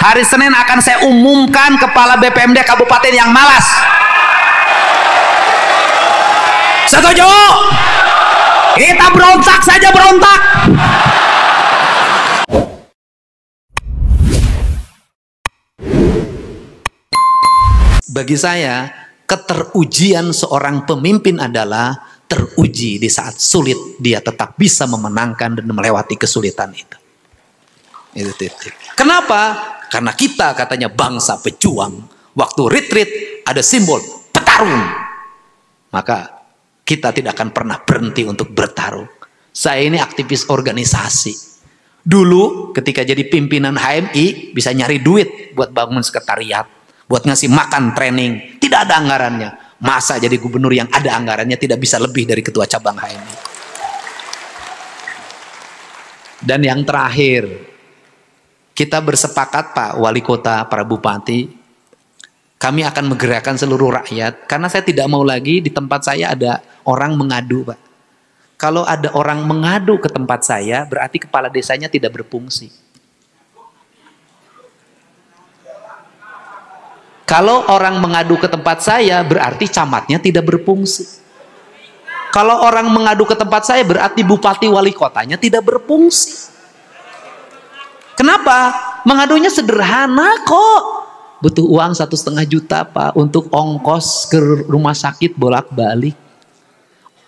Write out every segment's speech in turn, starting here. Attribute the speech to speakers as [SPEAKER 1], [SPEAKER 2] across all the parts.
[SPEAKER 1] Hari Senin akan saya umumkan kepala BPMD kabupaten yang malas. Setuju? Kita berontak saja, berontak. Bagi saya, keterujian seorang pemimpin adalah teruji di saat sulit, dia tetap bisa memenangkan dan melewati kesulitan itu. Itu titik. Kenapa? Karena kita katanya bangsa pejuang. Waktu retreat ada simbol petarung. Maka kita tidak akan pernah berhenti untuk bertarung. Saya ini aktivis organisasi. Dulu ketika jadi pimpinan HMI bisa nyari duit buat bangun sekretariat, buat ngasih makan training, tidak ada anggarannya. Masa jadi gubernur yang ada anggarannya tidak bisa lebih dari ketua cabang HMI. Dan yang terakhir, kita bersepakat Pak Wali Kota, para bupati, kami akan menggerakkan seluruh rakyat. Karena saya tidak mau lagi di tempat saya ada orang mengadu Pak. Kalau ada orang mengadu ke tempat saya, berarti kepala desanya tidak berfungsi. Kalau orang mengadu ke tempat saya, berarti camatnya tidak berfungsi. Kalau orang mengadu ke tempat saya, berarti bupati wali kotanya tidak berfungsi. Kenapa? Mengadunya sederhana kok. Butuh uang 1,5 juta Pak untuk ongkos ke rumah sakit bolak-balik.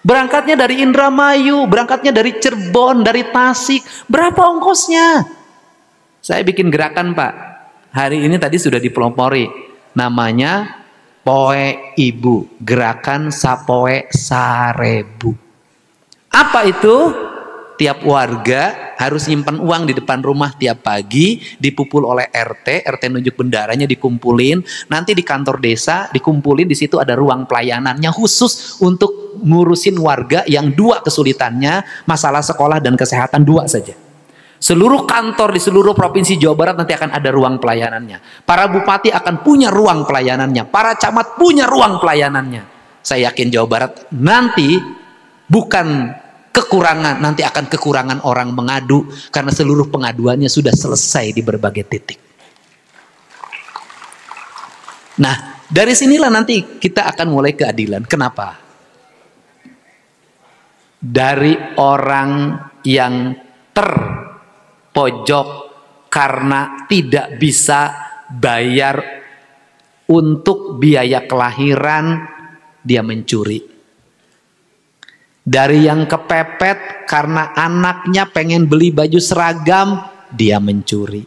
[SPEAKER 1] Berangkatnya dari Indramayu, berangkatnya dari Cirebon, dari Tasik. Berapa ongkosnya? Saya bikin gerakan Pak. Hari ini tadi sudah dipelopori. Namanya Poe Ibu, gerakan Sapoe Sarebu. Apa itu? Tiap warga harus nyimpan uang di depan rumah tiap pagi, dipupul oleh RT nunjuk bendaranya, dikumpulin, nanti di kantor desa dikumpulin, di situ ada ruang pelayanannya khusus untuk ngurusin warga yang 2 kesulitannya, masalah sekolah dan kesehatan 2 saja. Seluruh kantor di seluruh provinsi Jawa Barat nanti akan ada ruang pelayanannya. Para bupati akan punya ruang pelayanannya. Para camat punya ruang pelayanannya. Saya yakin Jawa Barat nanti bukan kekurangan, nanti akan kekurangan orang mengadu. Karena seluruh pengaduannya sudah selesai di berbagai titik. Nah, dari sinilah nanti kita akan mulai keadilan. Kenapa? Dari orang yang terpojok karena tidak bisa bayar untuk biaya kelahiran, dia mencuri. Dari yang kepepet karena anaknya pengen beli baju seragam, dia mencuri.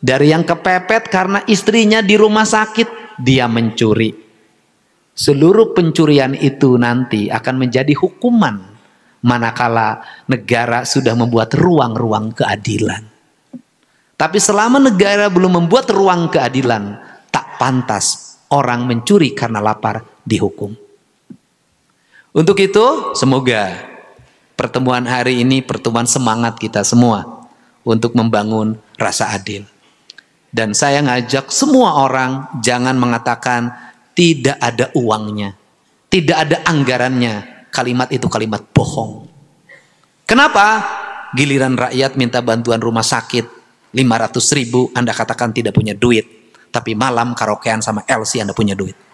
[SPEAKER 1] Dari yang kepepet karena istrinya di rumah sakit, dia mencuri. Seluruh pencurian itu nanti akan menjadi hukuman manakala negara sudah membuat ruang-ruang keadilan. Tapi selama negara belum membuat ruang keadilan, tak pantas orang mencuri karena lapar dihukum. Untuk itu, semoga pertemuan hari ini pertemuan semangat kita semua untuk membangun rasa adil. Dan saya ngajak semua orang jangan mengatakan tidak ada uangnya, tidak ada anggarannya. Kalimat itu kalimat bohong. Kenapa? Giliran rakyat minta bantuan rumah sakit 500.000, Anda katakan tidak punya duit. Tapi malam karaokean sama LC Anda punya duit.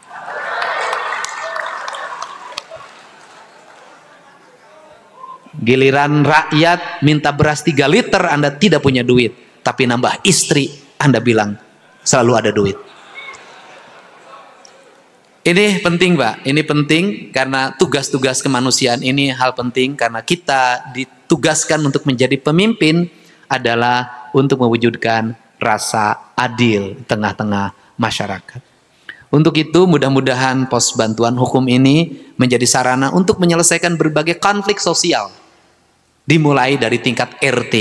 [SPEAKER 1] Giliran rakyat minta beras 3 liter, Anda tidak punya duit. Tapi nambah istri, Anda bilang selalu ada duit. Ini penting Pak, ini penting karena tugas-tugas kemanusiaan ini hal penting. Karena kita ditugaskan untuk menjadi pemimpin adalah untuk mewujudkan rasa adil di tengah-tengah masyarakat. Untuk itu mudah-mudahan pos bantuan hukum ini menjadi sarana untuk menyelesaikan berbagai konflik sosial. Dimulai dari tingkat RT,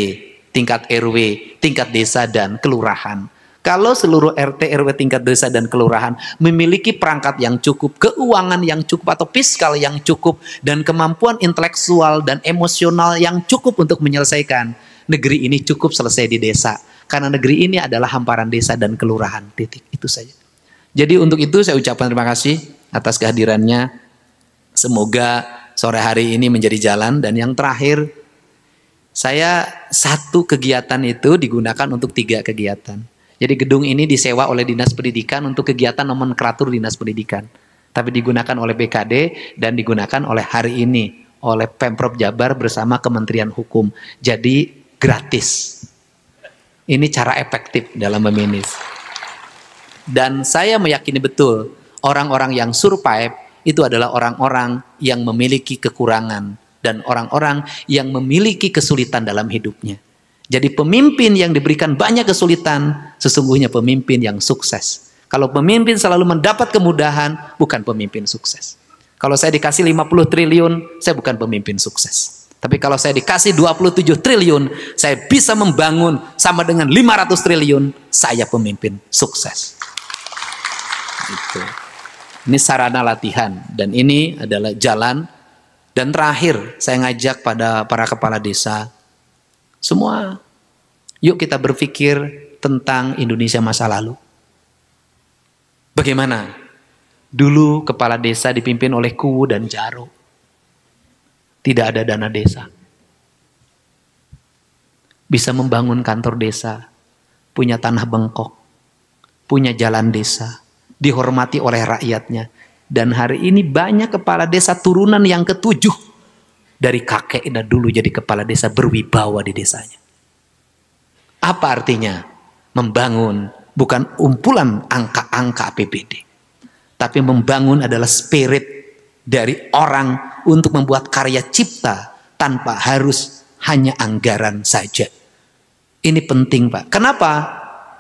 [SPEAKER 1] tingkat RW, tingkat desa dan kelurahan. Kalau seluruh RT, RW, tingkat desa dan kelurahan memiliki perangkat yang cukup, keuangan yang cukup atau fiskal yang cukup, dan kemampuan intelektual dan emosional yang cukup untuk menyelesaikan, negeri ini cukup selesai di desa. Karena negeri ini adalah hamparan desa dan kelurahan. Titik. Itu saja. Jadi untuk itu saya ucapkan terima kasih atas kehadirannya. Semoga sore hari ini menjadi jalan. Dan yang terakhir, saya 1 kegiatan itu digunakan untuk 3 kegiatan. Jadi gedung ini disewa oleh Dinas Pendidikan untuk kegiatan nomenklatur Dinas Pendidikan. Tapi digunakan oleh BKD dan digunakan oleh hari ini oleh Pemprov Jabar bersama Kementerian Hukum. Jadi gratis. Ini cara efektif dalam memanage. Dan saya meyakini betul orang-orang yang survive itu adalah orang-orang yang memiliki kekurangan dan orang-orang yang memiliki kesulitan dalam hidupnya. Jadi pemimpin yang diberikan banyak kesulitan sesungguhnya pemimpin yang sukses. Kalau pemimpin selalu mendapat kemudahan, bukan pemimpin sukses. Kalau saya dikasih 50 triliun, saya bukan pemimpin sukses. Tapi kalau saya dikasih 27 triliun, saya bisa membangun sama dengan 500 triliun, saya pemimpin sukses. Itu. Ini sarana latihan dan ini adalah jalan. Dan terakhir, saya ngajak pada para kepala desa, semua, yuk kita berpikir tentang Indonesia masa lalu. Bagaimana? Dulu kepala desa dipimpin oleh Kuwu dan Jaro. Tidak ada dana desa. Bisa membangun kantor desa, punya tanah bengkok, punya jalan desa, dihormati oleh rakyatnya. Dan hari ini banyak kepala desa turunan yang ke-7 dari kakeknya dulu jadi kepala desa berwibawa di desanya. Apa artinya? Membangun bukan umpulan angka-angka APBD. Tapi membangun adalah spirit dari orang untuk membuat karya cipta tanpa harus hanya anggaran saja. Ini penting, Pak. Kenapa?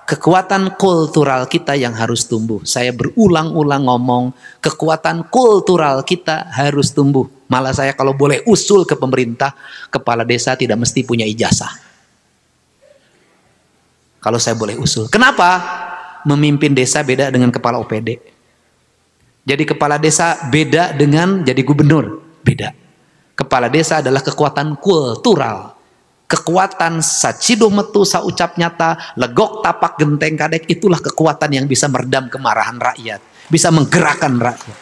[SPEAKER 1] Kekuatan kultural kita yang harus tumbuh. Saya berulang-ulang ngomong, kekuatan kultural kita harus tumbuh. Malah saya kalau boleh usul ke pemerintah, kepala desa tidak mesti punya ijazah. Kalau saya boleh usul. Kenapa? Memimpin desa beda dengan kepala OPD. Jadi kepala desa beda dengan jadi gubernur. Beda. Kepala desa adalah kekuatan kultural. Kekuatan sacido metu saucap nyata, legok tapak genteng kadek, itulah kekuatan yang bisa meredam kemarahan rakyat. Bisa menggerakkan rakyat.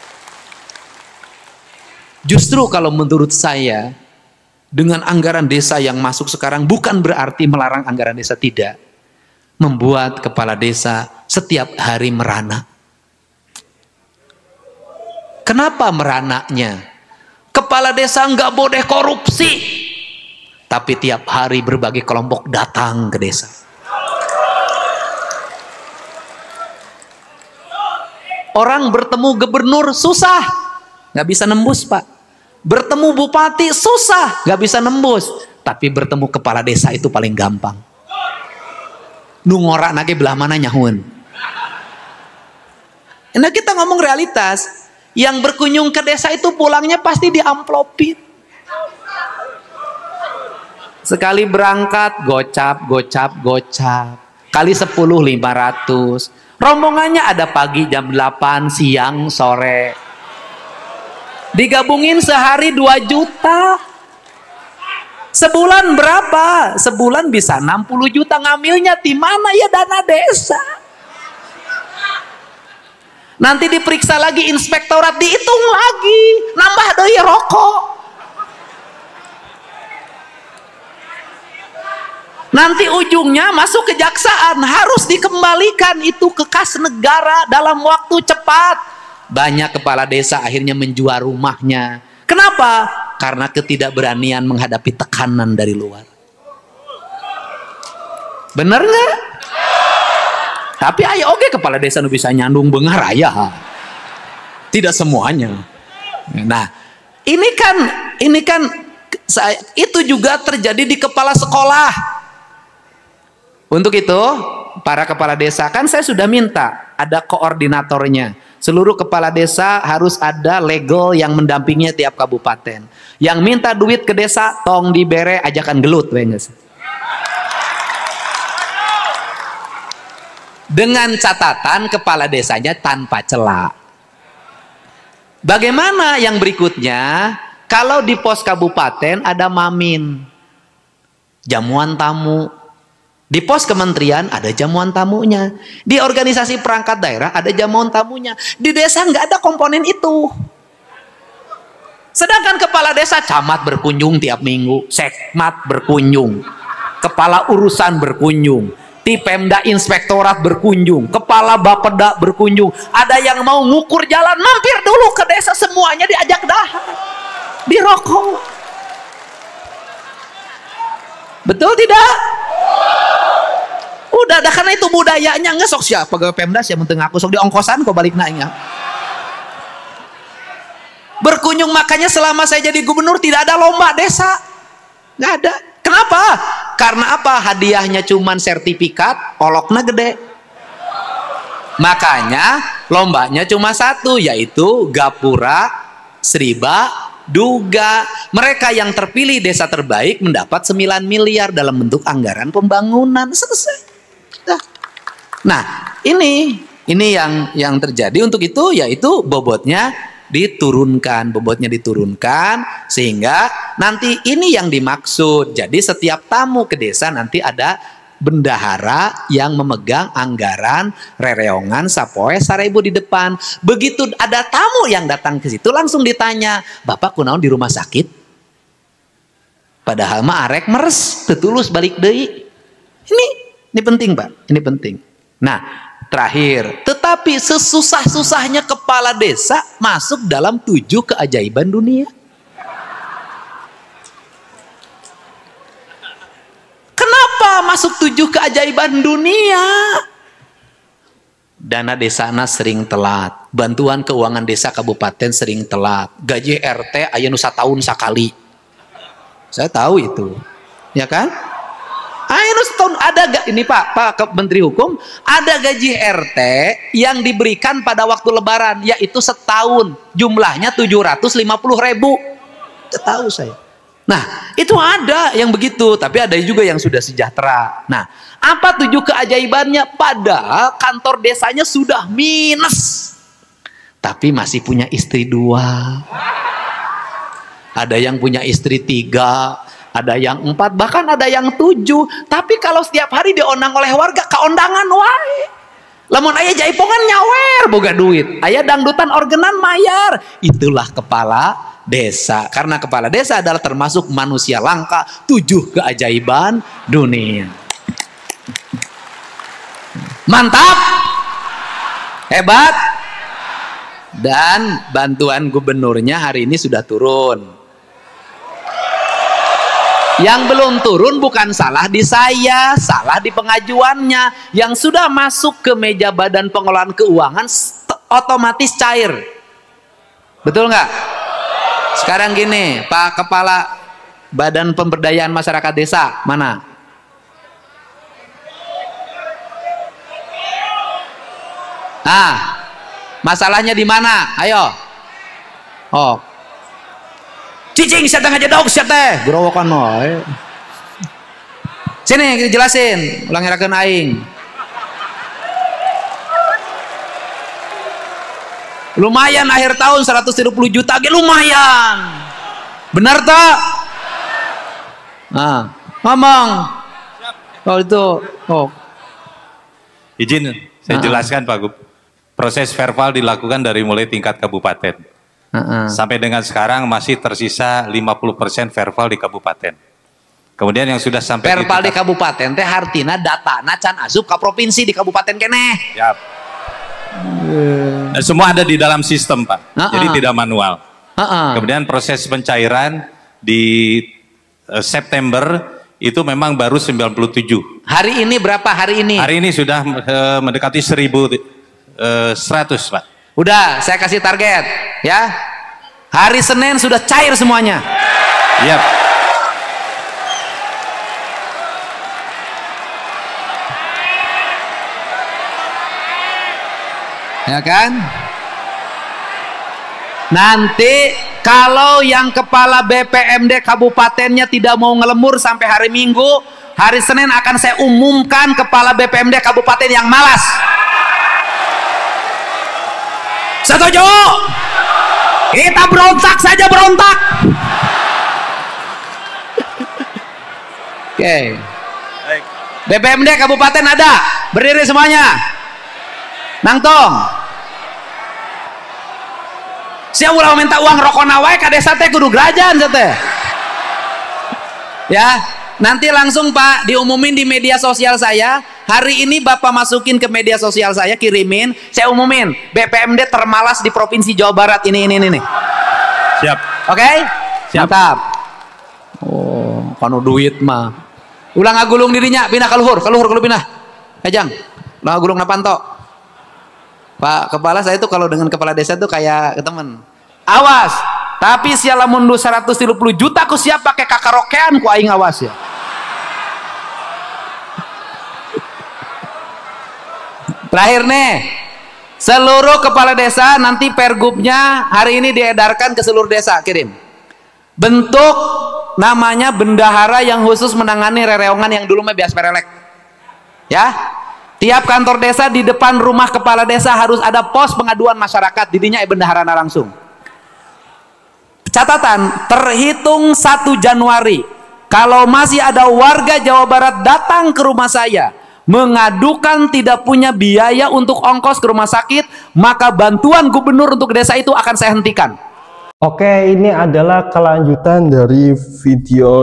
[SPEAKER 1] Justru kalau menurut saya, dengan anggaran desa yang masuk sekarang bukan berarti melarang anggaran desa, tidak. Membuat kepala desa setiap hari merana. Kenapa merananya? Kepala desa nggak boleh korupsi. Tapi tiap hari berbagai kelompok datang ke desa. Orang bertemu gubernur susah. Nggak bisa nembus, Pak. Bertemu bupati susah. Nggak bisa nembus. Tapi bertemu kepala desa itu paling gampang. Nungora nage belah mana nyahun. Nah kita ngomong realitas. Yang berkunjung ke desa itu pulangnya pasti diamplopin. Sekali berangkat gocap. Kali 10 500. Rombongannya ada pagi jam 8, siang, sore. Digabungin sehari 2 juta. Sebulan berapa? Sebulan bisa 60 juta. Ngambilnya di mana ya dana desa? Nanti diperiksa lagi inspektorat, dihitung lagi. Nambah doi rokok. Nanti ujungnya masuk kejaksaan, harus dikembalikan itu ke kas negara dalam waktu cepat. Banyak kepala desa akhirnya menjual rumahnya. Kenapa? Karena ketidakberanian menghadapi tekanan dari luar. Bener nggak? Tapi ayo oke kepala desa nu bisa nyandung bengar ayah. Tidak semuanya. Nah, ini kan itu juga terjadi di kepala sekolah. Untuk itu, para kepala desa kan saya sudah minta ada koordinatornya. Seluruh kepala desa harus ada legal yang mendampinginya tiap kabupaten. Yang minta duit ke desa tong dibere ajakan gelut, wenges. Dengan catatan kepala desanya tanpa celah. Bagaimana yang berikutnya? Kalau di pos kabupaten ada mamin, jamuan tamu. Di pos kementerian ada jamuan tamunya. Di organisasi perangkat daerah ada jamuan tamunya. Di desa nggak ada komponen itu. Sedangkan kepala desa camat berkunjung tiap minggu, sekmat berkunjung, kepala urusan berkunjung. di Pemda Inspektorat berkunjung, kepala Bapeda berkunjung, ada yang mau ngukur jalan, mampir dulu ke desa, semuanya diajak dahar, dirokok. Betul tidak? Udah, karena itu budayanya. Nggak sok siapa pegawai Pemda siapa penting aku sok diongkosan kok balik naiknya. Berkunjung, makanya selama saya jadi gubernur tidak ada lomba desa, nggak ada. Kenapa? Karena apa? Hadiahnya cuman sertifikat, oloknya gede. Makanya lombanya cuma satu, yaitu Gapura Sriba Duga. Mereka yang terpilih desa terbaik mendapat 9 miliar dalam bentuk anggaran pembangunan. Selesai. Nah, ini yang terjadi. Untuk itu yaitu bobotnya diturunkan, sehingga nanti ini yang dimaksud. Jadi setiap tamu ke desa nanti ada bendahara yang memegang anggaran rereongan sapoe sarebu di depan. Begitu ada tamu yang datang ke situ langsung ditanya, "Bapak kunaon di rumah sakit?" Padahal mah arek meres, tetulus balik deui. Ini penting, Pak. Ini penting. Nah, terakhir, tetapi sesusah-susahnya kepala desa masuk dalam 7 keajaiban dunia. Kenapa masuk 7 keajaiban dunia? Dana desana sering telat, bantuan keuangan desa kabupaten sering telat, gaji RT aya nu satahun sakali. Saya tahu itu, ya kan? Ayo setahun ada gak ini Pak Menteri Hukum, ada gaji RT yang diberikan pada waktu Lebaran, yaitu setahun, jumlahnya 750.000. Tahu saya. Nah, itu ada yang begitu, tapi ada juga yang sudah sejahtera. Nah, apa 7 keajaibannya? Padahal kantor desanya sudah minus, tapi masih punya istri 2. Ada yang punya istri 3. Ada yang 4, bahkan ada yang 7. Tapi kalau setiap hari diondang oleh warga, keondangan wae. Lamun aya jaipongan nyawer boga duit, aya dangdutan orgenan mayar. Itulah kepala desa. Karena kepala desa adalah termasuk manusia langka 7 keajaiban dunia. Mantap, hebat. Dan bantuan gubernurnya hari ini sudah turun. Yang belum turun bukan salah di saya, salah di pengajuannya. Yang sudah masuk ke meja Badan Pengelolaan Keuangan otomatis cair. Betul nggak? Sekarang gini, Pak Kepala Badan Pemberdayaan Masyarakat Desa, mana? Masalahnya di mana? Ayo. Oh. Cicing siapa ngajedog siapa? Gerowokan wae. Sini jelasin, ulangirakeun aing. Lumayan akhir tahun 130 juta ge lumayan. Benar tak? Ngomong. Oh itu. Oh.
[SPEAKER 2] Izin saya jelaskan Pak Gub. Proses verbal dilakukan dari mulai tingkat kabupaten. Sampai dengan sekarang masih tersisa 50% verbal di kabupaten. Kemudian yang sudah sampai
[SPEAKER 1] verbal di kabupaten teh hartina datana can asup ke provinsi di kabupaten keneh.
[SPEAKER 2] Yap. Semua ada di dalam sistem Pak. Jadi tidak manual. Kemudian proses pencairan di September itu memang baru 97.
[SPEAKER 1] Hari ini berapa hari ini? Hari
[SPEAKER 2] ini sudah mendekati 1.100 Pak.
[SPEAKER 1] Udah, saya kasih target, ya. Hari Senin sudah cair semuanya.
[SPEAKER 2] Yap.
[SPEAKER 1] Ya kan? Nanti kalau yang kepala BPMD kabupatennya tidak mau ngelemur sampai hari Minggu, hari Senin akan saya umumkan kepala BPMD kabupaten yang malas. Setuju? Kita berontak saja, berontak. Oke. BPMD kabupaten ada, berdiri semuanya. Nangtong. Siapa ulah minta uang rokok nawai ka desa teh kudu gerajan teh. Ya. Nanti langsung Pak diumumin di media sosial saya. Hari ini Bapak masukin ke media sosial saya, kirimin, saya umumin BPMD termalas di Provinsi Jawa Barat ini.
[SPEAKER 2] Siap.
[SPEAKER 1] Oke?
[SPEAKER 2] Siap.
[SPEAKER 1] Mantap. Oh, kanu duit mah. Ulang ngagulung dirinya, pindah ke luhur pindah. Ejang, ulang ngagulung napanto. Pak kepala saya itu kalau dengan kepala desa tuh kayak temen. Awas, tapi siala mundu 130 juta ku siap pakai kakarokean ku aing awas ya. Terakhir nih, seluruh kepala desa nanti pergubnya hari ini diedarkan ke seluruh desa, kirim. Bentuk namanya bendahara yang khusus menangani rereongan yang dulu mah bias perelek. Ya, tiap kantor desa di depan rumah kepala desa harus ada pos pengaduan masyarakat, didinya bendahara langsung. Catatan, terhitung 1 Januari, kalau masih ada warga Jawa Barat datang ke rumah saya mengadukan tidak punya biaya untuk ongkos ke rumah sakit, maka bantuan gubernur untuk desa itu akan saya hentikan.
[SPEAKER 3] Oke, ini adalah kelanjutan dari video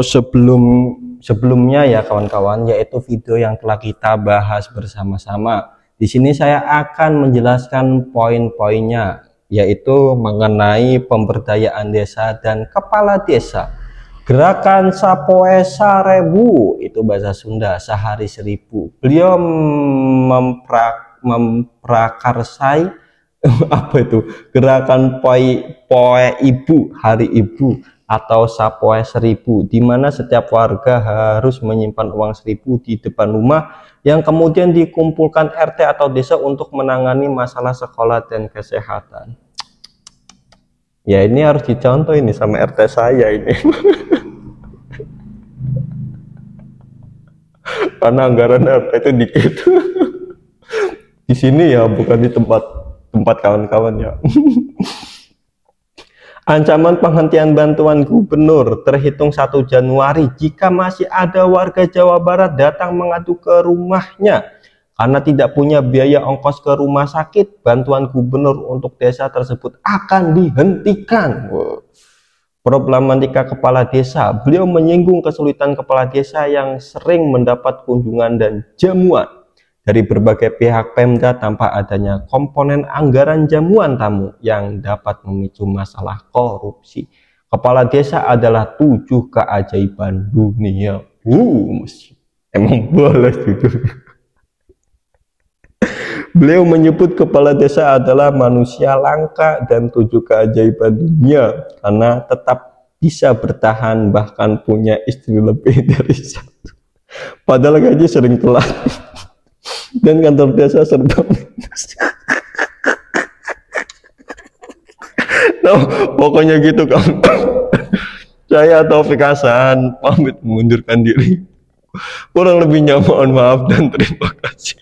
[SPEAKER 3] sebelumnya ya kawan-kawan, yaitu video yang telah kita bahas bersama-sama. Di sini saya akan menjelaskan poin-poinnya, yaitu mengenai pemberdayaan desa dan kepala desa. Gerakan Sapoe Sarebu, itu bahasa Sunda, sehari 1000. Beliau memprakarsai apa itu gerakan poe ibu, hari ibu, atau Sapoe 1000, di mana setiap warga harus menyimpan uang 1000 di depan rumah yang kemudian dikumpulkan RT atau desa untuk menangani masalah sekolah dan kesehatan. Ya, ini harus dicontoh ini sama RT saya ini. Karena anggaran RT itu dikit. Di sini ya, bukan di tempat kawan-kawan ya. Ancaman penghentian bantuan gubernur terhitung 1 Januari jika masih ada warga Jawa Barat datang mengadu ke rumahnya karena tidak punya biaya ongkos ke rumah sakit. Bantuan gubernur untuk desa tersebut akan dihentikan. Problematika kepala desa, beliau menyinggung kesulitan kepala desa yang sering mendapat kunjungan dan jamuan dari berbagai pihak Pemda tanpa adanya komponen anggaran jamuan tamu yang dapat memicu masalah korupsi. Kepala desa adalah 7 keajaiban dunia. Emang boleh jujur. Beliau menyebut kepala desa adalah manusia langka dan 7 keajaiban dunia karena tetap bisa bertahan bahkan punya istri lebih dari 1. Padahal gaji sering telat. Dan kantor desa serba minus. Nah, pokoknya gitu kan. Saya Taufik Hasan pamit mengundurkan diri. Kurang lebihnya mohon maaf dan terima kasih.